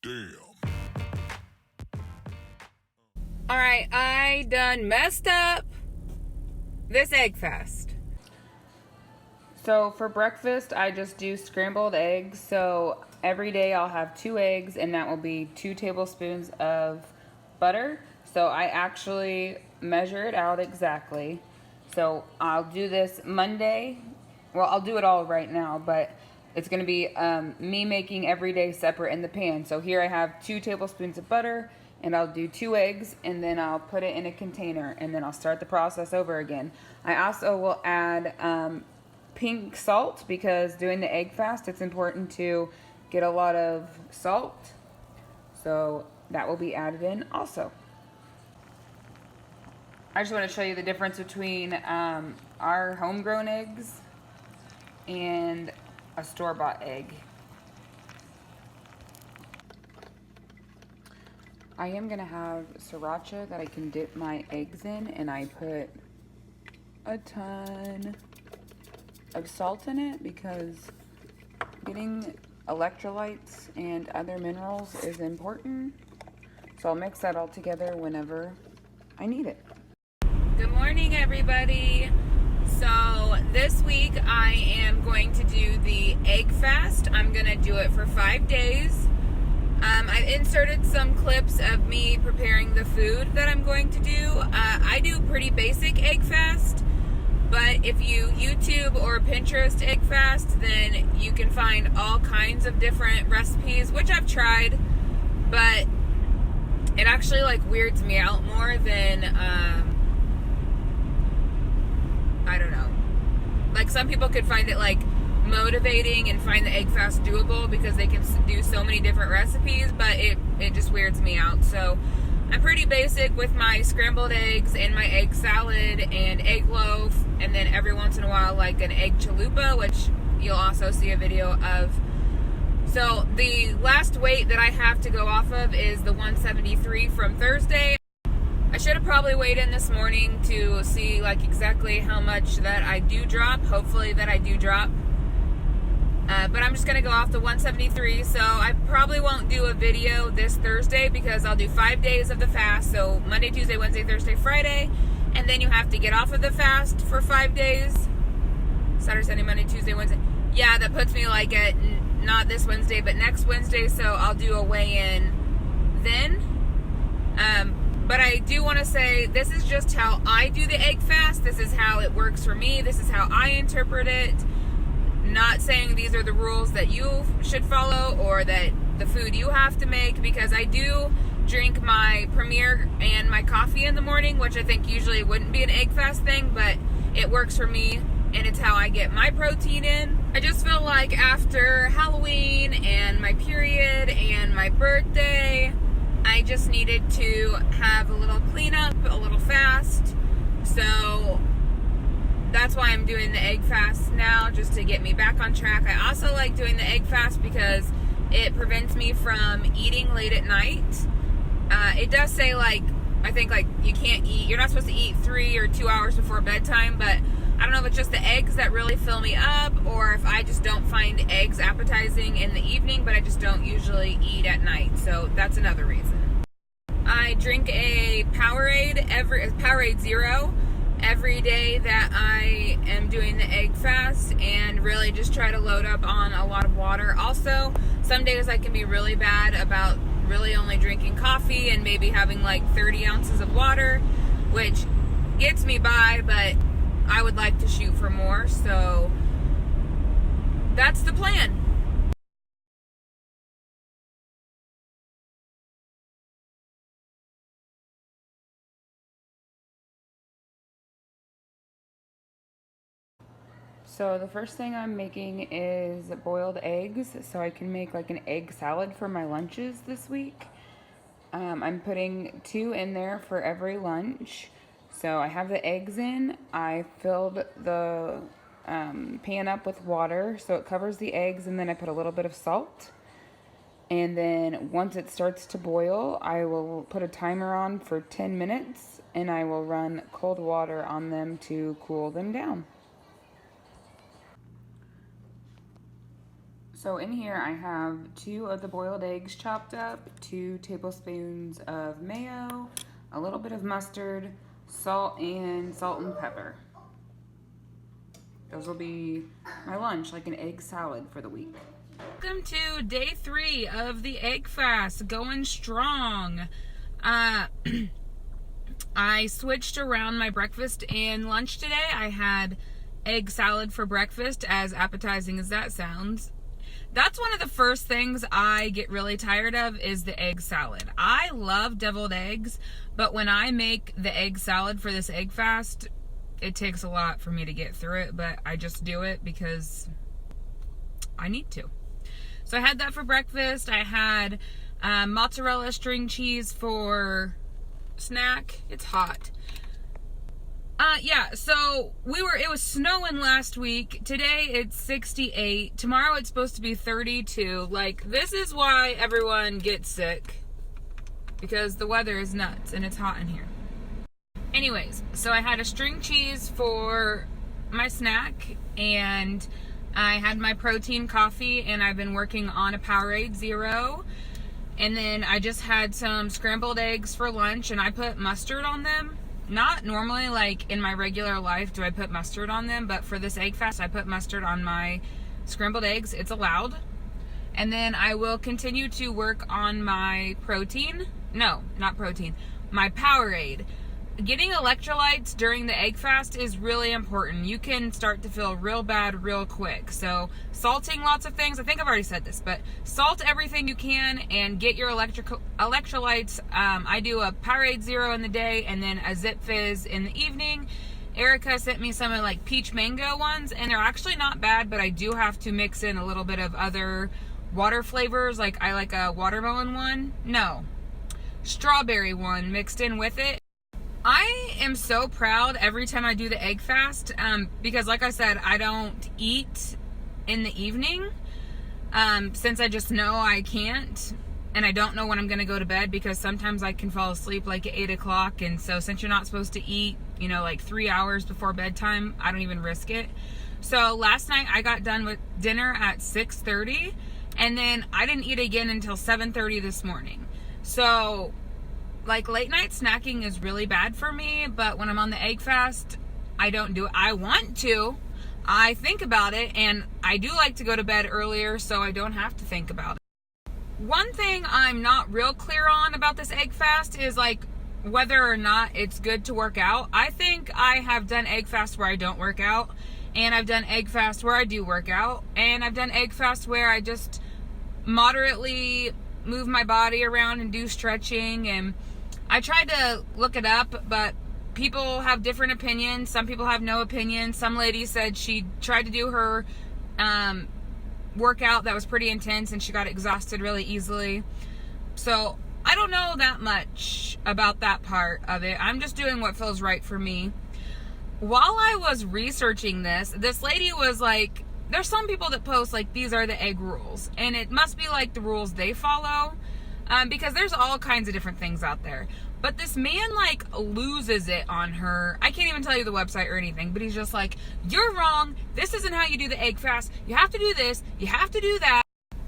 Damn. Alright, I done messed up this egg fast. So for breakfast, I just do scrambled eggs. So every day I'll have 2 eggs, and that will be 2 tablespoons of butter. So I actually measure it out exactly. So I'll do this Monday. Well, I'll do it all right now, but it's going to be me making every day separate in the pan. So here I have 2 tablespoons of butter, and I'll do 2 eggs, and then I'll put it in a container, and then I'll start the process over again. I also will add pink salt, because doing the egg fast, it's important to get a lot of salt. So that will be added in also. I just want to show you the difference between our homegrown eggs and a store-bought egg. I am gonna have sriracha that I can dip my eggs in, and I put a ton of salt in it because getting electrolytes and other minerals is important. So I'll mix that all together whenever I need it. Good morning, everybody. So this week I am going to do the egg fast. I'm gonna do it for 5 days. I've inserted some clips of me preparing the food that I'm going to do. I do pretty basic egg fast, but if you YouTube or Pinterest egg fast, then you can find all kinds of different recipes, which I've tried, but it actually like weirds me out more than, I don't know. Like some people could find it like motivating and find the egg fast doable because they can do so many different recipes, but it just weirds me out. So I'm pretty basic with my scrambled eggs and my egg salad and egg loaf, and then every once in a while like an egg chalupa, which you'll also see a video of. So the last weight that I have to go off of is the 173 from Thursday. I should have probably weighed in this morning to see like exactly how much that I do drop. Hopefully that I do drop. But I'm just going to go off the 173, so I probably won't do a video this Thursday because I'll do 5 days of the fast, so Monday, Tuesday, Wednesday, Thursday, Friday, and then you have to get off of the fast for 5 days, Saturday, Sunday, Monday, Tuesday, Wednesday. Yeah, that puts me like at not this Wednesday, but next Wednesday, so I'll do a weigh-in then. But I do want to say this is just how I do the egg fast. This is how it works for me. This is how I interpret it. Not saying these are the rules that you should follow or that the food you have to make, because I do drink my Premier and my coffee in the morning, which I think usually wouldn't be an egg fast thing, but it works for me and it's how I get my protein in. I just feel like after Halloween and my period and my birthday, I just needed to have a little cleanup, a little fast. So that's why I'm doing the egg fast now, just to get me back on track. I also like doing the egg fast because it prevents me from eating late at night. It does say like, I think like you can't eat, you're not supposed to eat 3 or 2 hours before bedtime, but I don't know if it's just the eggs that really fill me up or if I just don't find eggs appetizing in the evening, but I just don't usually eat at night. So that's another reason. I drink a Powerade Zero every day that I am doing the egg fast, and really just try to load up on a lot of water. Also, some days I can be really bad about really only drinking coffee and maybe having like 30 ounces of water, which gets me by, but I would like to shoot for more, so that's the plan. So the first thing I'm making is boiled eggs, so I can make like an egg salad for my lunches this week. I'm putting 2 in there for every lunch. So I have the eggs in. I filled the pan up with water so it covers the eggs, and then I put a little bit of salt. And then once it starts to boil, I will put a timer on for 10 minutes, and I will run cold water on them to cool them down. So in here I have 2 of the boiled eggs chopped up, 2 tablespoons of mayo, a little bit of mustard, salt and pepper. Those will be my lunch, like an egg salad for the week. Welcome to day 3 of the egg fast, going strong. I switched around my breakfast and lunch today. I had egg salad for breakfast, as appetizing as that sounds. That's one of the first things I get really tired of is the egg salad. I love deviled eggs, but when I make the egg salad for this egg fast, it takes a lot for me to get through it, but I just do it because I need to. So I had that for breakfast. I had mozzarella string cheese for snack. It's hot. Yeah, so it was snowing last week. Today it's 68. Tomorrow it's supposed to be 32. Like, this is why everyone gets sick. Because the weather is nuts and it's hot in here. Anyways, so I had a string cheese for my snack, and I had my protein coffee, and I've been working on a Powerade Zero. And then I just had some scrambled eggs for lunch, and I put mustard on them. Not normally, like in my regular life, do I put mustard on them, but for this egg fast, I put mustard on my scrambled eggs. It's allowed. And then I will continue to work on my protein. No, not protein. My Powerade. Getting electrolytes during the egg fast is really important. You can start to feel real bad real quick. So salting lots of things. I think I've already said this, but salt everything you can and get your electrolytes. I do a Powerade Zero in the day and then a Zip Fizz in the evening. Erica sent me some of like peach mango ones, and they're actually not bad, but I do have to mix in a little bit of other water flavors. Like I like a watermelon one. No, strawberry one mixed in with it. I am so proud every time I do the egg fast, because like I said, I don't eat in the evening, since I just know I can't, and I don't know when I'm going to go to bed, because sometimes I can fall asleep like at 8 o'clock, and so since you're not supposed to eat, like 3 hours before bedtime, I don't even risk it. So last night I got done with dinner at 6:30, and then I didn't eat again until 7:30 this morning. So like late night snacking is really bad for me, but when I'm on the egg fast, I don't do it. I want to. I think about it, and I do like to go to bed earlier so I don't have to think about it. One thing I'm not real clear on about this egg fast is like whether or not it's good to work out. I think I have done egg fast where I don't work out, and I've done egg fast where I do work out, and I've done egg fast where I just moderately move my body around and do stretching. And I tried to look it up, but people have different opinions. Some people have no opinion. Some lady said she tried to do her workout that was pretty intense and she got exhausted really easily. So I don't know that much about that part of it. I'm just doing what feels right for me. While I was researching this lady was like, there's some people that post like, these are the egg rules, and it must be like the rules they follow. Because there's all kinds of different things out there. But this man like loses it on her. I can't even tell you the website or anything, but he's just like, you're wrong. This isn't how you do the egg fast. You have to do this. You have to do that.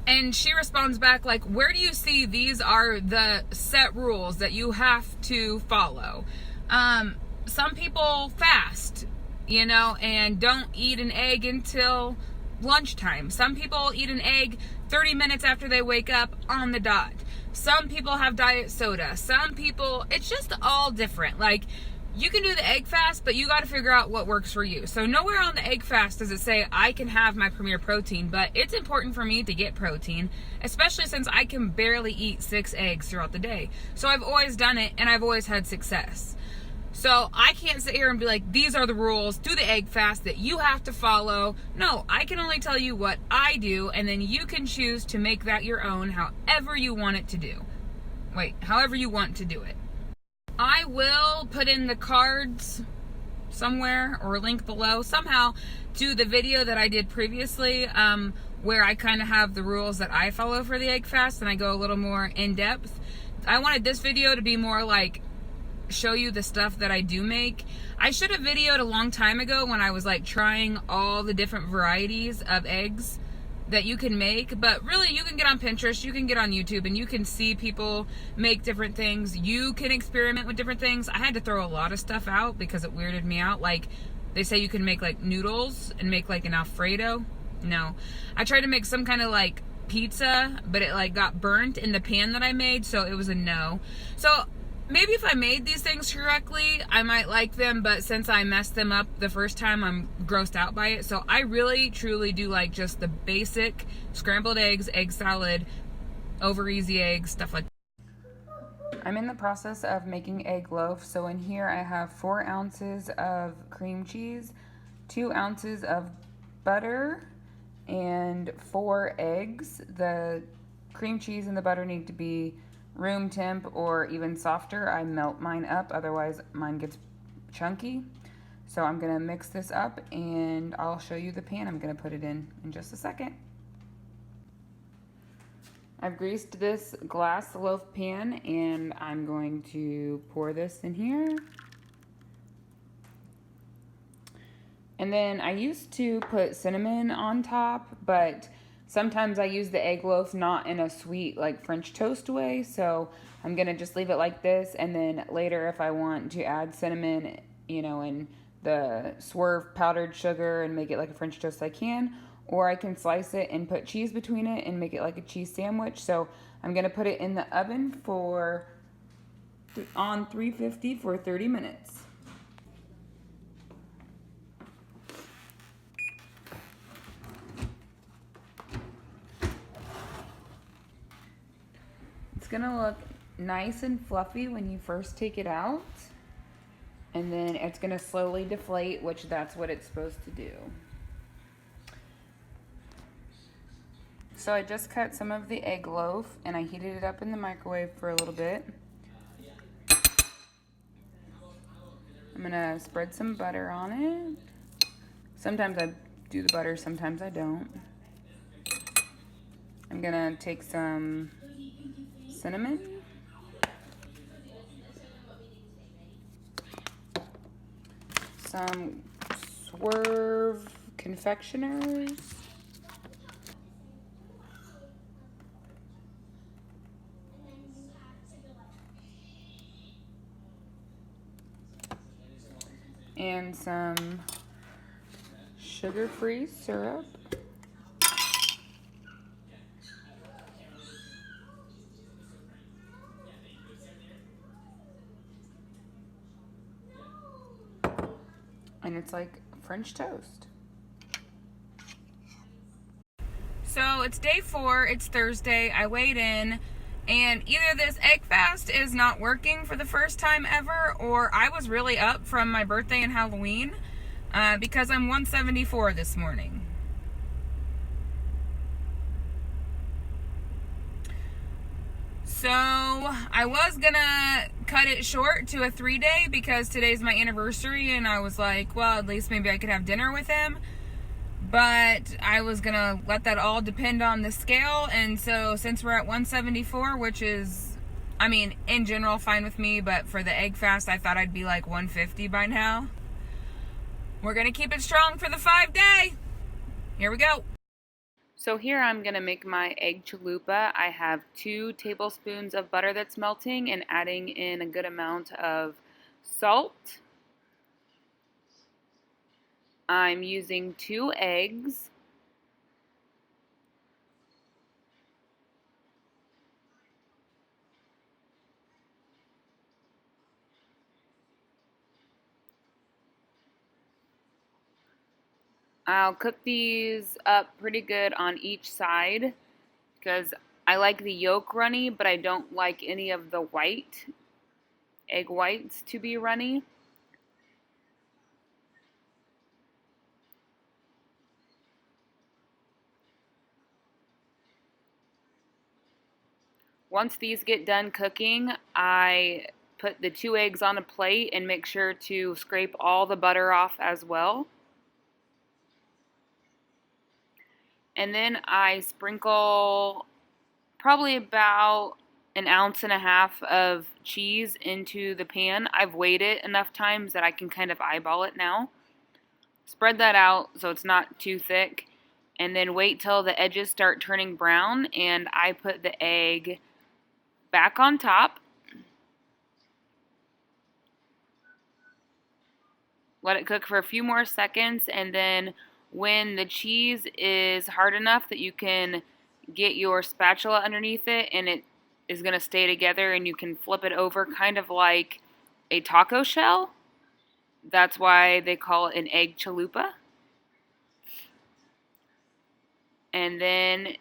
And she responds back like, where do you see these are the set rules that you have to follow? Some people fast, and don't eat an egg until lunchtime. Some people eat an egg 30 minutes after they wake up on the dot. Some people have diet soda. Some people, it's just all different. Like, you can do the egg fast, but you got to figure out what works for you. So nowhere on the egg fast does it say I can have my Premier Protein, but it's important for me to get protein, especially since I can barely eat 6 eggs throughout the day. So I've always done it, and I've always had success. So I can't sit here and be like, these are the rules, do the egg fast that you have to follow. No, I can only tell you what I do, and then you can choose to make that your own however you want it to do. However you want to do it. I will put in the cards somewhere or link below somehow to the video that I did previously, where I kind of have the rules that I follow for the egg fast, and I go a little more in depth. I wanted this video to be more like show you the stuff that I do make. I should have videoed a long time ago when I was like trying all the different varieties of eggs that you can make, but really you can get on Pinterest, you can get on YouTube, and you can see people make different things. You can experiment with different things. I had to throw a lot of stuff out because it weirded me out. Like, they say you can make like noodles and make like an Alfredo. No. I tried to make some kind of like pizza, but it like got burnt in the pan that I made, so it was a no. So maybe if I made these things correctly, I might like them, but since I messed them up the first time, I'm grossed out by it. So I really, truly do like just the basic scrambled eggs, egg salad, over easy eggs, stuff like that. I'm in the process of making egg loaf. So in here I have 4 ounces of cream cheese, 2 ounces of butter, and 4 eggs. The cream cheese and the butter need to be room temp or even softer. I melt mine up, otherwise mine gets chunky. So I'm gonna mix this up and I'll show you the pan I'm gonna put it in just a second. I've greased this glass loaf pan and I'm going to pour this in here. And then I used to put cinnamon on top, but sometimes I use the egg loaf not in a sweet like French toast way, so I'm gonna just leave it like this, and then later if I want to add cinnamon, you know, and the Swerve powdered sugar and make it like a French toast, I can, or I can slice it and put cheese between it and make it like a cheese sandwich. So I'm gonna put it in the oven for on 350 for 30 minutes. It's gonna look nice and fluffy when you first take it out, and then it's gonna slowly deflate, which that's what it's supposed to do. So I just cut some of the egg loaf and I heated it up in the microwave for a little bit. I'm gonna spread some butter on it. Sometimes I do the butter, sometimes I don't. I'm gonna take some cinnamon, some Swerve confectioners, and some sugar-free syrup. And it's like French toast. So it's day 4, it's Thursday, I weighed in, and either this egg fast is not working for the first time ever, or I was really up from my birthday and Halloween, because I'm 174 this morning. So I was gonna cut it short to a 3-day because today's my anniversary, and I was like, well, at least maybe I could have dinner with him. But I was gonna let that all depend on the scale, and so since we're at 174, which is, I mean, in general fine with me, but for the egg fast I thought I'd be like 150 by now. We're gonna keep it strong for the 5-day. Here we go. So here I'm gonna make my egg chalupa. I have 2 tablespoons of butter that's melting and adding in a good amount of salt. I'm using 2 eggs. I'll cook these up pretty good on each side because I like the yolk runny, but I don't like any of the egg whites to be runny. Once these get done cooking, I put the 2 eggs on a plate and make sure to scrape all the butter off as well. And then I sprinkle probably about 1.5 ounces of cheese into the pan. I've weighed it enough times that I can kind of eyeball it now. Spread that out so it's not too thick. and then wait till the edges start turning brown, and I put the egg back on top. Let it cook for a few more seconds, and then when the cheese is hard enough that you can get your spatula underneath it and it is going to stay together and you can flip it over kind of like a taco shell. That's why they call it an egg chalupa. And then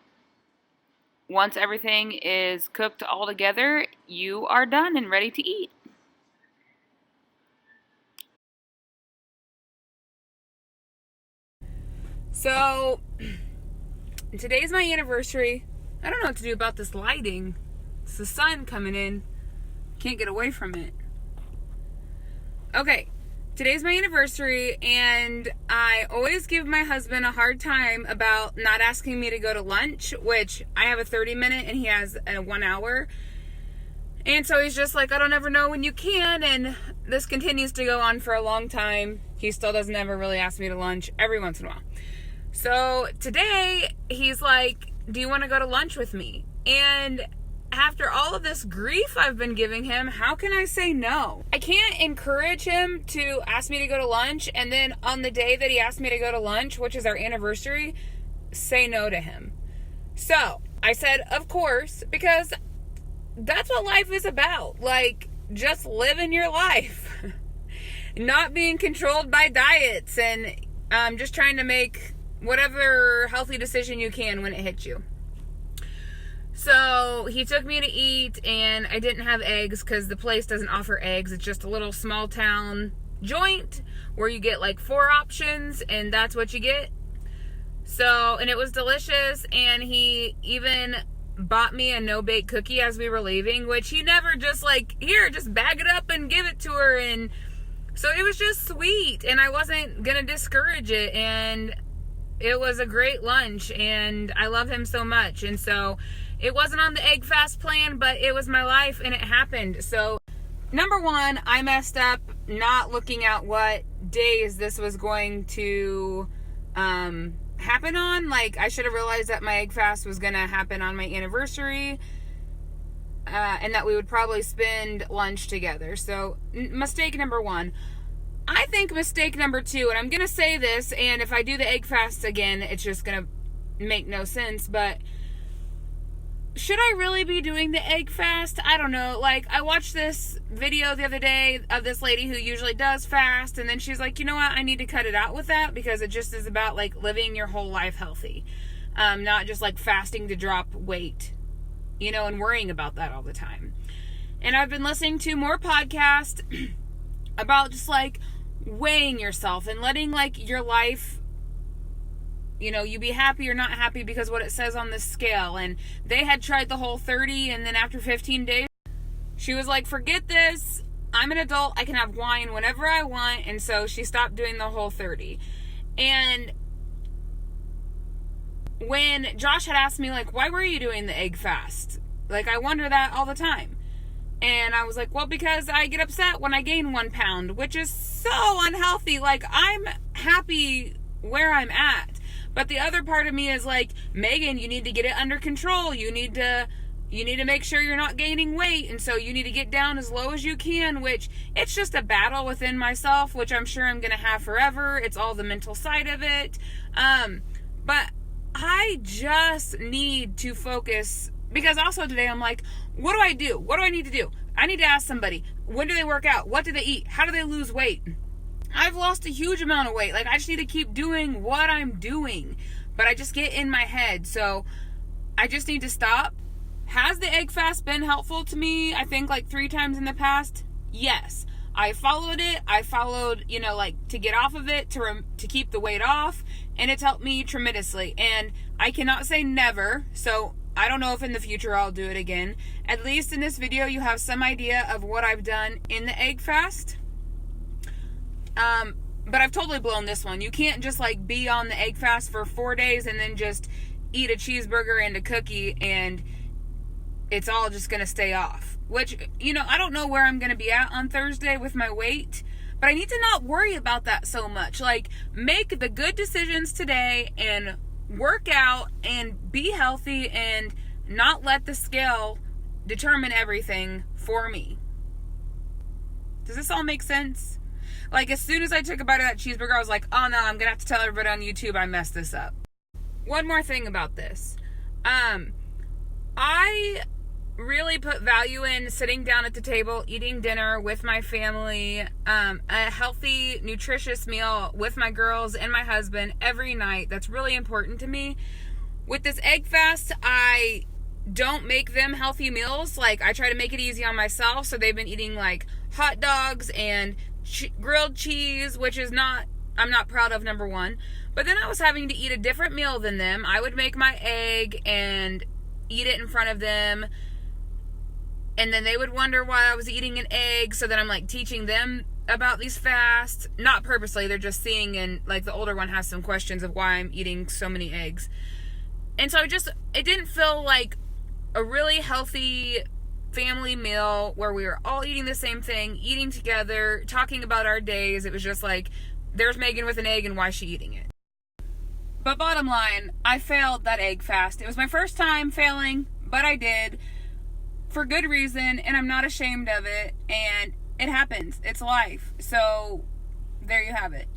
once everything is cooked all together, you are done and ready to eat. So, today's my anniversary. I don't know what to do about this lighting. It's the sun coming in. Can't get away from it. Okay, today's my anniversary, and I always give my husband a hard time about not asking me to go to lunch, which I have a 30-minute and he has a 1 hour. And so he's just like, I don't ever know when you can, and this continues to go on for a long time. He still doesn't ever really ask me to lunch, every once in a while. So today, he's like, do you want to go to lunch with me? And after all of this grief I've been giving him, how can I say no? I can't encourage him to ask me to go to lunch, and then on the day that he asked me to go to lunch, which is our anniversary, say no to him. So I said, of course, because that's what life is about. Like, just living your life. Not being controlled by diets, and just trying to make whatever healthy decision you can when it hits you. So he took me to eat, and I didn't have eggs because the place doesn't offer eggs. It's just a little small town joint where you get like 4 options, and that's what you get. So, and it was delicious, and he even bought me a no-bake cookie as we were leaving, which he never just like, here, just bag it up and give it to her. And so it was just sweet, and I wasn't gonna discourage it, and it was a great lunch, and I love him so much. And so it wasn't on the egg fast plan, but it was my life, and it happened. So number one, I messed up not looking at what days this was going to happen on. Like, I should have realized that my egg fast was going to happen on my anniversary, and that we would probably spend lunch together. So mistake number one. I think mistake number two, and I'm going to say this, and if I do the egg fast again, it's just going to make no sense, but should I really be doing the egg fast? I don't know. Like, I watched this video the other day of this lady who usually does fast, and then she's like, you know what, I need to cut it out with that, because it just is about, like, living your whole life healthy. Not just, like, fasting to drop weight, you know, and worrying about that all the time. And I've been listening to more podcasts about just, like, weighing yourself and letting, like, your life, you know, you be happy or not happy because what it says on the scale. And they had tried the whole 30, and then after 15 days, she was like, forget this. I'm an adult. I can have wine whenever I want. And so she stopped doing the whole 30. And when Josh had asked me, like, why were you doing the egg fast? Like, I wonder that all the time. And I was like, well, because I get upset when I gain 1 pound, which is so unhealthy. Like, I'm happy where I'm at. But the other part of me is like, Megan, you need to get it under control. You need to make sure you're not gaining weight. And so you need to get down as low as you can, which it's just a battle within myself, which I'm sure I'm going to have forever. It's all the mental side of it. But I just need to focus, because also today I'm like, what do I do? What do I need to do? I need to ask somebody, when do they work out? What do they eat? How do they lose weight? I've lost a huge amount of weight. Like, I just need to keep doing what I'm doing. But I just get in my head. So I just need to stop. Has the egg fast been helpful to me? I think like 3 times in the past. Yes. I followed it. I followed, you know, like, to get off of it, to keep the weight off. And it's helped me tremendously. And I cannot say never. So I don't know if in the future I'll do it again. At least in this video, you have some idea of what I've done in the egg fast. But I've totally blown this one. You can't just, like, be on the egg fast for 4 days and then just eat a cheeseburger and a cookie and it's all just going to stay off. Which, you know, I don't know where I'm going to be at on Thursday with my weight, but I need to not worry about that so much. Like, make the good decisions today and work out and be healthy and not let the scale determine everything for me. Does this all make sense? Like, as soon as I took a bite of that cheeseburger, I was like, oh no, I'm gonna have to tell everybody on YouTube I messed this up. One more thing about this. I really put value in sitting down at the table, eating dinner with my family, a healthy, nutritious meal with my girls and my husband every night. That's really important to me. With this egg fast, I don't make them healthy meals. Like, I try to make it easy on myself. So they've been eating like hot dogs and grilled cheese, which is I'm not proud of, number one. But then I was having to eat a different meal than them. I would make my egg and eat it in front of them. And then they would wonder why I was eating an egg. So then I'm like teaching them about these fasts. Not purposely, they're just seeing, and like the older one has some questions of why I'm eating so many eggs. And so it didn't feel like a really healthy family meal where we were all eating the same thing, eating together, talking about our days. It was just like, there's Megan with an egg and why is she eating it? But bottom line, I failed that egg fast. It was my first time failing, but I did for good reason, and I'm not ashamed of it, and it happens. It's life. So there you have it.